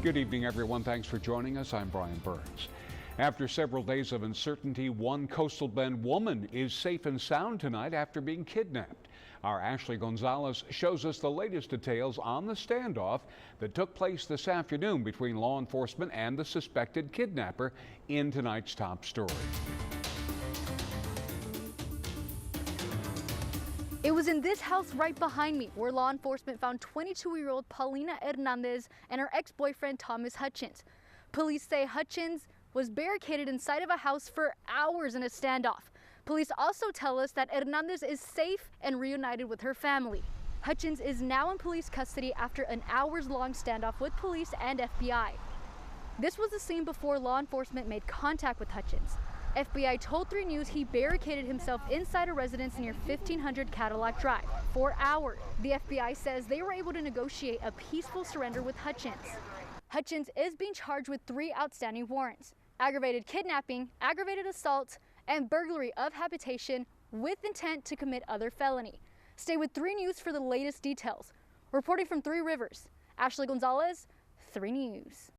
Good evening, everyone. Thanks for joining us. I'm Brian Burns. After several days of uncertainty, one coastal Bend woman is safe and sound tonight after being kidnapped. Our Ashley Gonzalez shows us the latest details on the standoff that took place this afternoon between law enforcement and the suspected kidnapper in tonight's top story. It was in this house right behind me where law enforcement found 22-year-old Paulina Hernandez and her ex-boyfriend Thomas Hutchins. Police say Hutchins was barricaded inside of a house for hours in a standoff. Police also tell us that Hernandez is safe and reunited with her family. Hutchins is now in police custody after an hours-long standoff with police and FBI. This was the scene before law enforcement made contact with Hutchins. FBI told 3 News he barricaded himself inside a residence near 1500 Cadillac Drive for hours. The FBI says they were able to negotiate a peaceful surrender with Hutchins. Hutchins is being charged with 3 outstanding warrants: aggravated kidnapping, aggravated assault, and burglary of habitation with intent to commit other felony. Stay with 3 News for the latest details. Reporting from 3 Rivers, Ashley Gonzalez, 3 News.